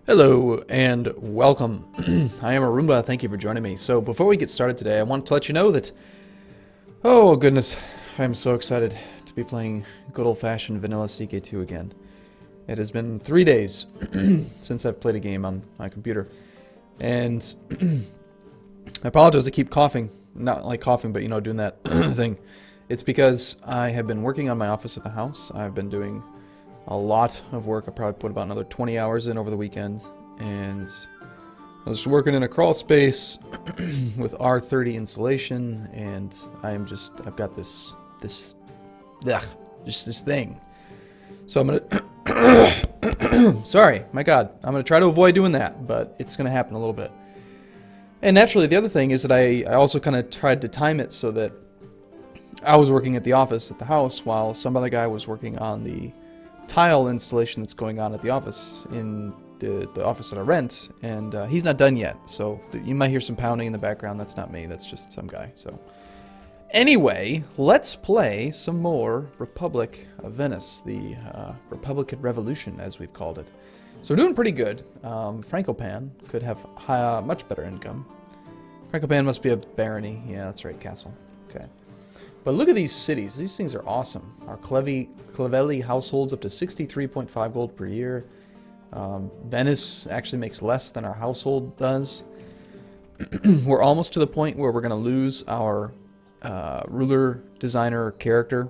Hello and welcome. I am Arumba. Thank you for joining me. So before we get started today, I want to let you know that, oh goodness, I'm so excited to be playing good old-fashioned vanilla CK2 again. It has been 3 days since I've played a game on my computer, and I apologize. I keep coughing, not like coughing, but you know, doing that thing. It's because I have been working on my office at the house. I've been doing a lot of work. I probably put about another 20 hours in over the weekend, and I was working in a crawl space with R30 insulation, and I've got this thing. So I'm gonna, sorry, my God, I'm gonna try to avoid doing that, but it's gonna happen a little bit. And naturally, the other thing is that I also kind of tried to time it so that I was working at the office at the house while some other guy was working on the tile installation that's going on at the office in the office that I rent, and he's not done yet, so you might hear some pounding in the background. That's not me, that's just some guy. So anyway, let's play some more Republic of Venice, the Republican Revolution as we've called it. So we're doing pretty good. Frankopan could have much better income. Frankopan must be a barony. Yeah, that's right, castle. Okay. But look at these cities. These things are awesome. Our Clavelli households up to 63.5 gold per year. Venice actually makes less than our household does. We're almost to the point where we're going to lose our ruler designer character.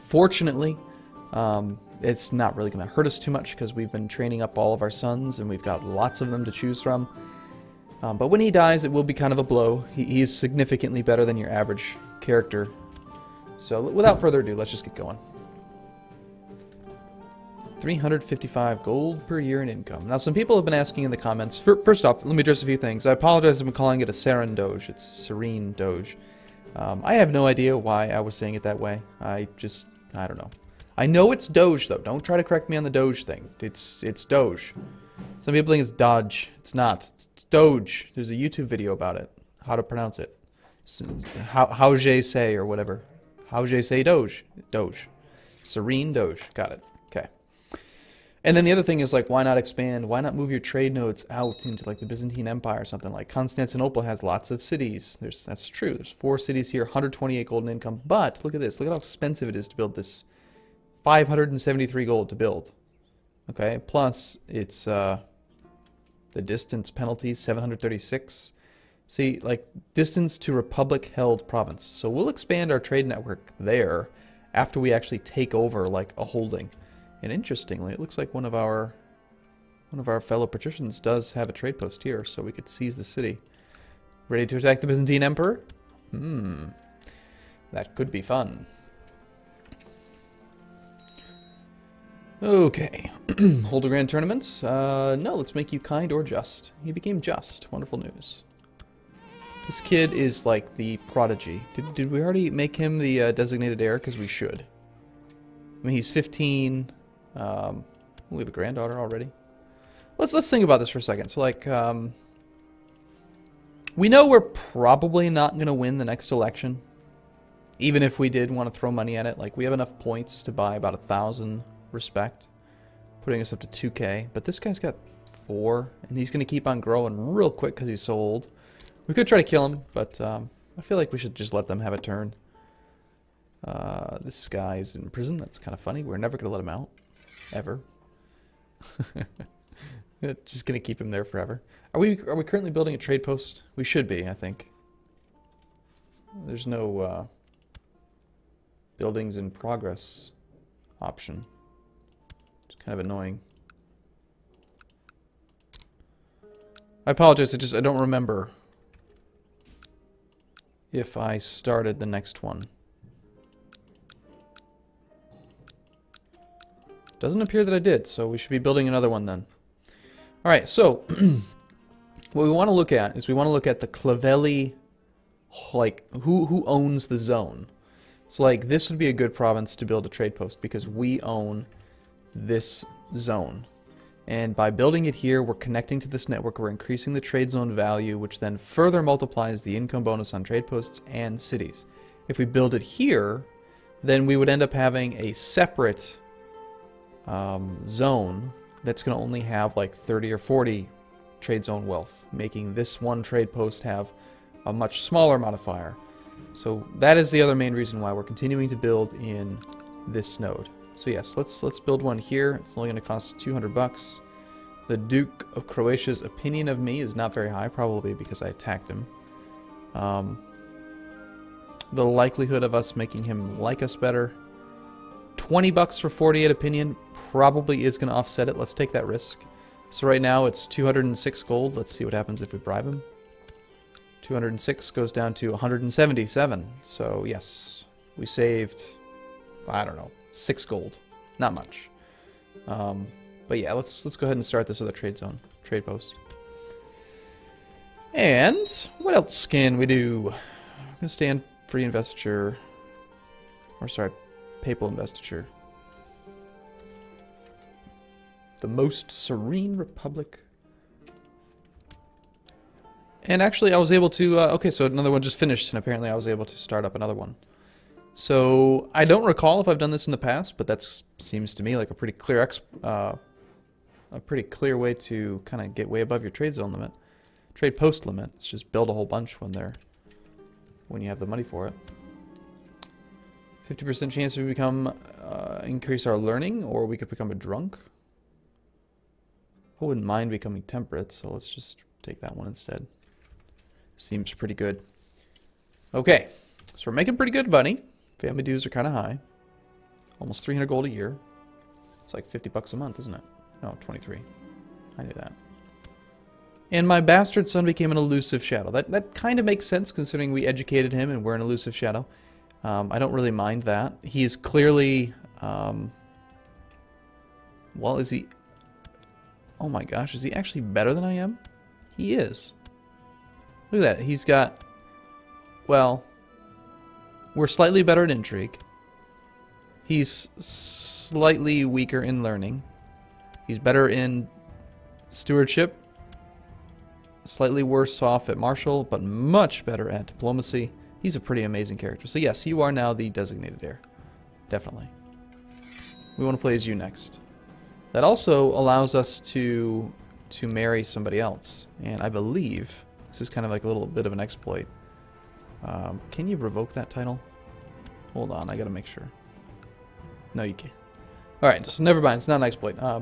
Fortunately, it's not really going to hurt us too much because we've been training up all of our sons and we've got lots of them to choose from. But when he dies, it will be kind of a blow. He is significantly better than your average character. So without further ado, let's just get going. 355 gold per year in income. Now, some people have been asking in the comments. First off, let me address a few things. I apologize if I'm calling it a Serene Doge. It's Serene Doge. I have no idea why I was saying it that way. I don't know. I know it's Doge, though. Don't try to correct me on the Doge thing. It's Doge. Some people think it's Dodge. It's not. It's Doge. There's a YouTube video about it. How to pronounce it. How je say or whatever. How je say Doge. Doge. Serene Doge. Got it. Okay. And then the other thing is, like, why not expand? Why not move your trade nodes out into, like, the Byzantine Empire or something? Like, Constantinople has lots of cities. That's true. There's 4 cities here, 128 gold in income. But look at this. Look at how expensive it is to build this. 573 gold to build. Okay. Plus, it's the distance penalty, 736. See, like, distance to Republic-held province. So we'll expand our trade network there after we actually take over, like, a holding. And interestingly, it looks like one of our fellow patricians does have a trade post here, so we could seize the city. Ready to attack the Byzantine Emperor? That could be fun. Okay. Hold a grand tournament? No, let's make you kind or just. He became just. Wonderful news. This kid is like the prodigy. Did we already make him the designated heir? Because we should. I mean, he's 15. We have a granddaughter already. Let's think about this for a second. So, like, we know we're probably not going to win the next election. Even if we did want to throw money at it. Like, we have enough points to buy about 1,000 respect. Putting us up to 2k. But this guy's got 4. And he's going to keep on growing real quick because he's so old. We could try to kill him, but I feel like we should just let them have a turn. This guy is in prison. That's kind of funny. We're never going to let him out. Ever. Just going to keep him there forever. Are we currently building a trade post? We should be, I think. There's no buildings in progress option. It's kind of annoying. I apologize. I don't remember if I started the next one. Doesn't appear that I did, so we should be building another one then. Alright, so what we want to look at is we want to look at the Clavelli, like, who owns the zone. So, like, this would be a good province to build a trade post because we own this zone. And by building it here, we're connecting to this network, we're increasing the trade zone value, which then further multiplies the income bonus on trade posts and cities. If we build it here, then we would end up having a separate zone that's going to only have like 30 or 40 trade zone wealth, making this one trade post have a much smaller modifier. So that is the other main reason why we're continuing to build in this node. So yes, let's build one here. It's only going to cost 200 bucks. The Duke of Croatia's opinion of me is not very high, probably because I attacked him. The likelihood of us making him like us better, 20 bucks for 48 opinion probably is going to offset it. Let's take that risk. So right now it's 206 gold. Let's see what happens if we bribe him. 206 goes down to 177. So yes, we saved, I don't know, 6 gold. Not much. But yeah, let's go ahead and start this other trade post. And what else can we do? I'm going to stand free investiture, or sorry, papal investiture. The most serene republic. And actually I was able to, okay, so another one just finished, and apparently I was able to start up another one. So I don't recall if I've done this in the past, but that seems to me like a pretty clear way to kind of get way above your trade zone limit. Trade post limit. It's just build a whole bunch when you have the money for it. 50% chance we become increase our learning, or we could become a drunk. I wouldn't mind becoming temperate, so let's just take that one instead. Seems pretty good. Okay, so we're making pretty good money. Family dues are kind of high. Almost 300 gold a year. It's like 50 bucks a month, isn't it? No, 23. I knew that. And my bastard son became an elusive shadow. That kind of makes sense considering we educated him and we're an elusive shadow. I don't really mind that. He is clearly... well, is he... Oh my gosh, is he actually better than I am? He is. Look at that. He's got... Well, we're slightly better at intrigue. He's slightly weaker in learning. He's better in stewardship. Slightly worse off at martial, but much better at diplomacy. He's a pretty amazing character. So yes, you are now the designated heir. Definitely. We want to play as you next. That also allows us to marry somebody else. And I believe this is kind of like a little bit of an exploit. Can you revoke that title? Hold on, I gotta make sure. No, you can't. Alright, so never mind, it's not an exploit. I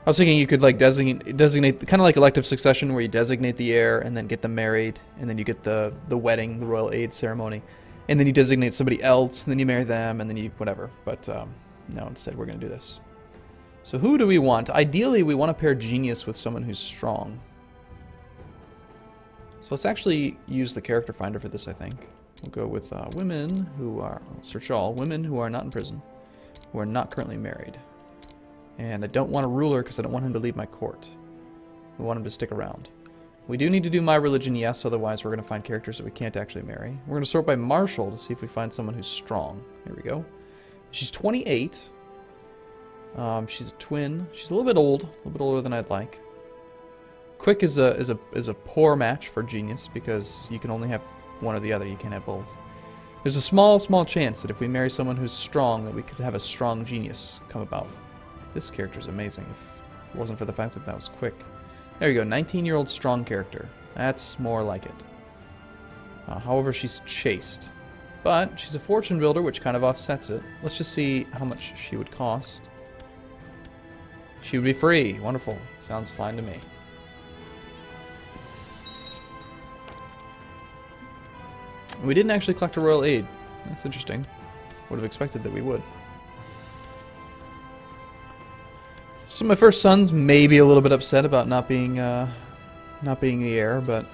was thinking you could like designate kind of like elective succession, where you designate the heir and then get them married, and then you get the wedding, the royal aid ceremony, and then you designate somebody else, and then you marry them, and then you whatever. But no, instead we're gonna do this. So who do we want? Ideally, we want to pair genius with someone who's strong. So let's actually use the character finder for this, I think. We'll go with women who are, search all, women who are not in prison, who are not currently married. And I don't want a ruler because I don't want him to leave my court. We want him to stick around. We do need to do my religion, yes, otherwise we're going to find characters that we can't actually marry. We're going to sort by martial to see if we find someone who's strong. Here we go. She's 28. She's a twin. She's a little bit old, a little bit older than I'd like. Quick is a poor match for genius because you can only have one or the other. You can't have both. There's a small chance that if we marry someone who's strong, that we could have a strong genius come about. This character's amazing. If it wasn't for the fact that that was quick. There you go. 19-year-old strong character. That's more like it. However, she's chaste, but she's a fortune builder, which kind of offsets it. Let's just see how much she would cost. She would be free. Wonderful. Sounds fine to me. We didn't actually collect a royal aid. That's interesting. Would have expected that we would. So my first son's maybe a little bit upset about not being the heir, but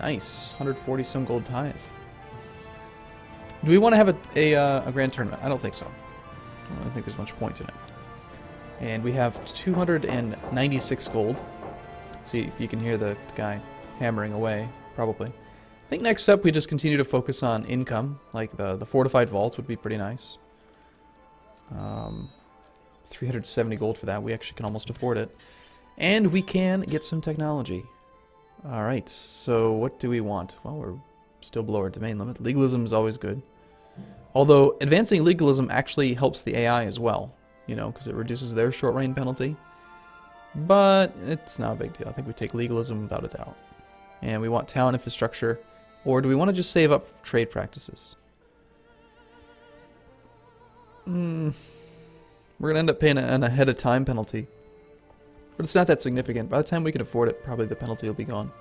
nice. 140 some gold tithe. Do we want to have a grand tournament? I don't think so. I don't think there's much point in it. And we have 296 gold. See if you can hear the guy hammering away, probably. I think next up we just continue to focus on income, like the fortified vault would be pretty nice. 370 gold for that. We actually can almost afford it. And we can get some technology. Alright, so what do we want? Well, we're still below our domain limit. Legalism is always good. Although advancing legalism actually helps the AI as well. you know, because it reduces their short reign penalty. But it's not a big deal. I think we take legalism without a doubt. And we want town infrastructure. Or do we want to just save up trade practices? We're going to end up paying an ahead of time penalty. But it's not that significant. By the time we can afford it, probably the penalty will be gone.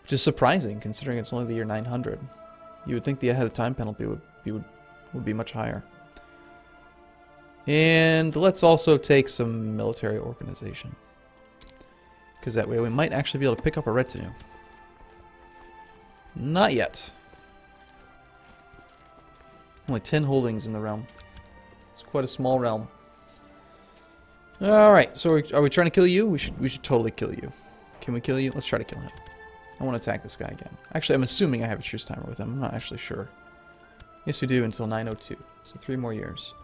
Which is surprising, considering it's only the year 900. You would think the ahead of time penalty would be much higher. And let's also take some military organization. Because that way we might actually be able to pick up a retinue. Not yet. Only 10 holdings in the realm. It's quite a small realm. Alright, so are we trying to kill you? We should totally kill you. Can we kill you? Let's try to kill him. I want to attack this guy again. Actually, I'm assuming I have a truce timer with him. I'm not actually sure. Yes, we do until 902. So 3 more years.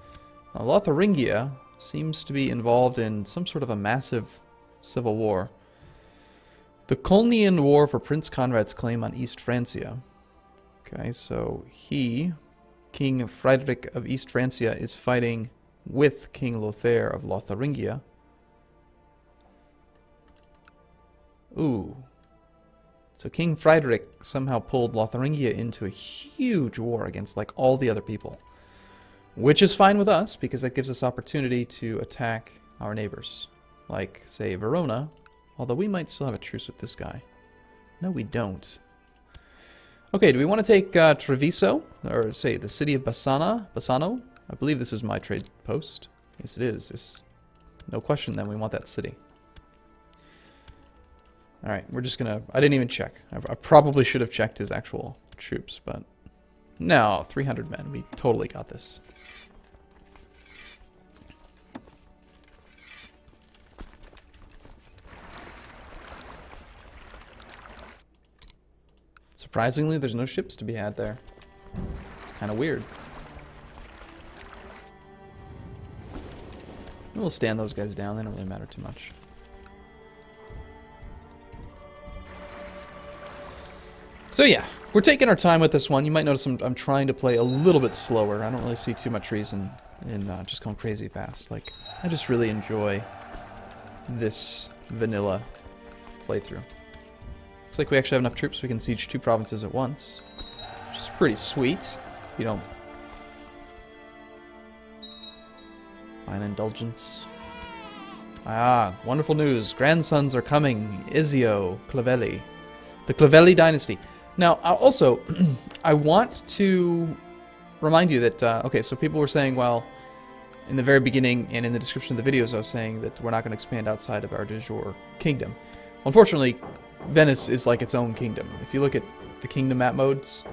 Now, Lotharingia seems to be involved in some sort of a massive civil war. The Colnian War for Prince Conrad's claim on East Francia. Okay, so he, King Friedrich of East Francia, is fighting with King Lothair of Lotharingia. Ooh. So King Friedrich somehow pulled Lotharingia into a huge war against like all the other people. Which is fine with us, because that gives us opportunity to attack our neighbors. Like, say, Verona. Although we might still have a truce with this guy. No, we don't. Okay, do we want to take Treviso? Or, say, the city of Bassano? I believe this is my trade post. Yes, it is. No question, then, we want that city. Alright, we're just gonna... I didn't even check. I probably should have checked his actual troops, but... No, 300 men. We totally got this. Surprisingly, there's no ships to be had there. It's kind of weird. We'll stand those guys down. They don't really matter too much. So yeah, we're taking our time with this one. You might notice I'm trying to play a little bit slower. I don't really see too much reason in just going crazy fast. Like, I just really enjoy this vanilla playthrough. Looks like we actually have enough troops so we can siege 2 provinces at once, which is pretty sweet. You don't find indulgence. Ah, wonderful news. Grandsons are coming. Izio, Clavelli. The Clavelli dynasty. Now, also, I want to remind you that, okay, so people were saying, well, in the very beginning and in the description of the videos, I was saying that we're not going to expand outside of our de jure kingdom. Unfortunately, Venice is like its own kingdom. If you look at the kingdom map modes,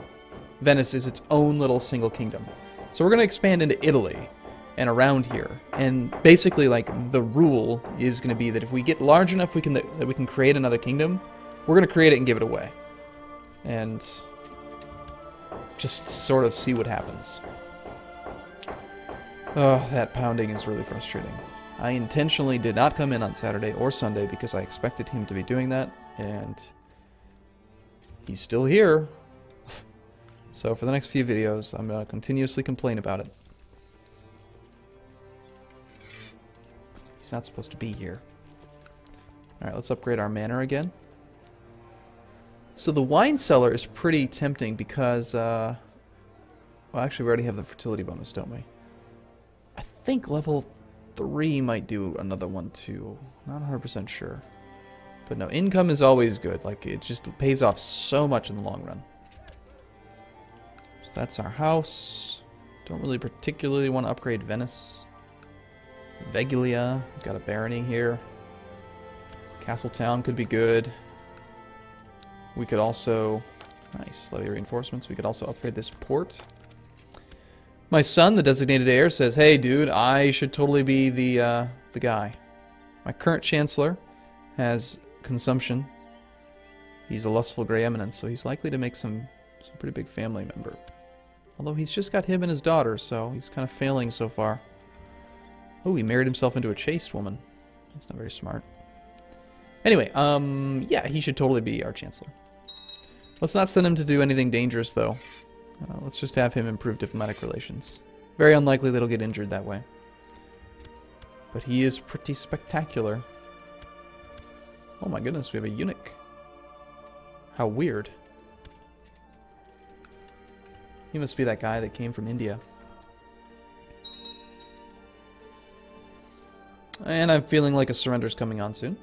Venice is its own little single kingdom. So we're going to expand into Italy and around here. And basically, like, the rule is going to be that if we get large enough that we can create another kingdom, we're going to create it and give it away. And just sort of see what happens. Oh, that pounding is really frustrating. I intentionally did not come in on Saturday or Sunday because I expected him to be doing that, and he's still here. So for the next few videos, I'm going to continuously complain about it. He's not supposed to be here. Alright, let's upgrade our manor again. So the wine cellar is pretty tempting because, well, actually we already have the fertility bonus, don't we? I think level 3 might do another one too. Not 100% sure. But no, income is always good. Like, it just pays off so much in the long run. So that's our house. Don't really particularly want to upgrade Venice. Vegulia, we've got a barony here. Castletown could be good. We could also, nice, levy reinforcements. We could also upgrade this port. My son, the designated heir, says, hey, dude, I should totally be the guy. My current chancellor has consumption. He's a lustful gray eminence, so he's likely to make some pretty big family member. Although he's just got him and his daughter, so he's kind of failing so far. Oh, he married himself into a chaste woman. That's not very smart. Anyway, yeah, he should totally be our chancellor. Let's not send him to do anything dangerous, though. Let's just have him improve diplomatic relations. Very unlikely that he'll get injured that way. But he is pretty spectacular. Oh my goodness, we have a eunuch. How weird. He must be that guy that came from India. And I'm feeling like a surrender's coming on soon.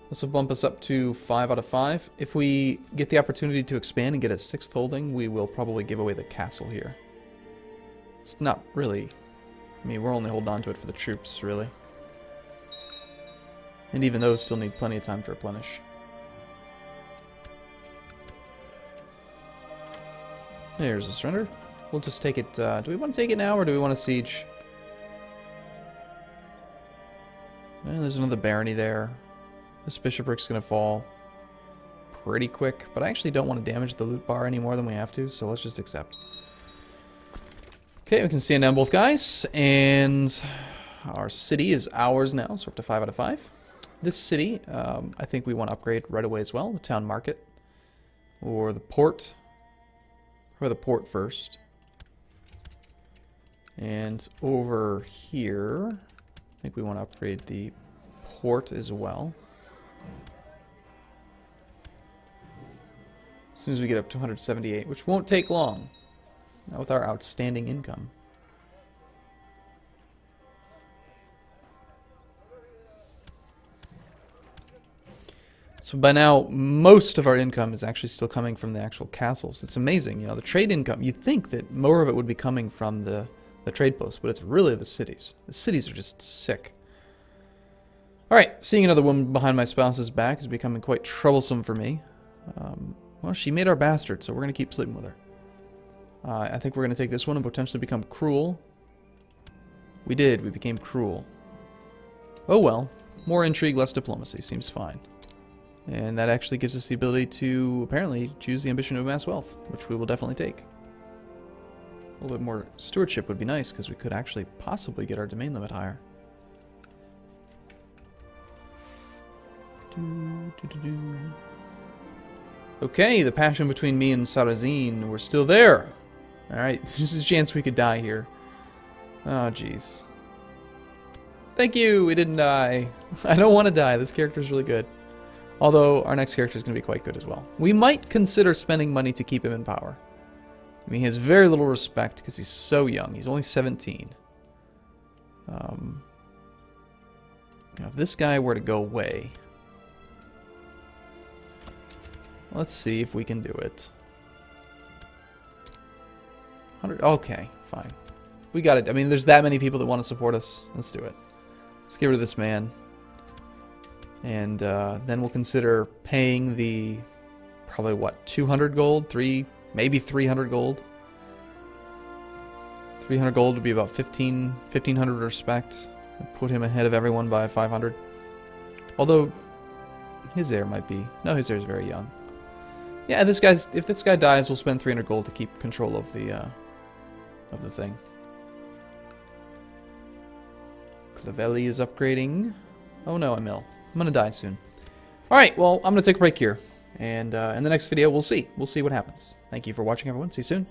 This will bump us up to 5 out of 5. If we get the opportunity to expand and get a 6th holding, we will probably give away the castle here. It's not really... I mean, we're only holding on to it for the troops, really. And even those still need plenty of time to replenish. There's a surrender. We'll just take it... do we want to take it now, or do we want to siege? Well, there's another barony there. This bishoprick's going to fall pretty quick, but I actually don't want to damage the loot bar any more than we have to, so let's just accept. Okay, we can stand down both guys, and our city is ours now, so we're up to 5 out of 5. This city, I think we want to upgrade right away as well, the town market, or the port, or the port first. And over here, I think we want to upgrade the port as well. As soon as we get up to 178, which won't take long. Not with our outstanding income. So by now, most of our income is actually still coming from the actual castles. It's amazing, you know, the trade income. You'd think that more of it would be coming from the trade posts, but it's really the cities. The cities are just sick. Alright, seeing another woman behind my spouse's back is becoming quite troublesome for me. Well, she made our bastard, so we're going to keep sleeping with her. I think we're going to take this one and potentially become cruel. We did. We became cruel. Oh well. More intrigue, less diplomacy. Seems fine. And that actually gives us the ability to, apparently, choose the ambition to amass wealth, which we will definitely take. A little bit more stewardship would be nice, because we could actually possibly get our domain limit higher. Okay, the passion between me and Sarrazin, we're still there. Alright, there's a chance we could die here. Oh, jeez. Thank you, we didn't die. I don't want to die, this character's really good. Although, our next character is going to be quite good as well. We might consider spending money to keep him in power. I mean, he has very little respect because he's so young. He's only 17. Now, if this guy were to go away... Let's see if we can do it. 100. Okay, fine. We got it. I mean, there's that many people that want to support us. Let's do it. Let's get rid of this man. And then we'll consider paying the... Probably, what, 200 gold? Maybe 300 gold. 300 gold would be about 1,500 respect. Put him ahead of everyone by 500. Although, his heir might be... No, his heir is very young. Yeah, if this guy dies, we'll spend 300 gold to keep control of the thing. Clavelli is upgrading. Oh no, I'm ill. I'm gonna die soon. Alright, well, I'm gonna take a break here. And in the next video, we'll see. We'll see what happens. Thank you for watching, everyone. See you soon.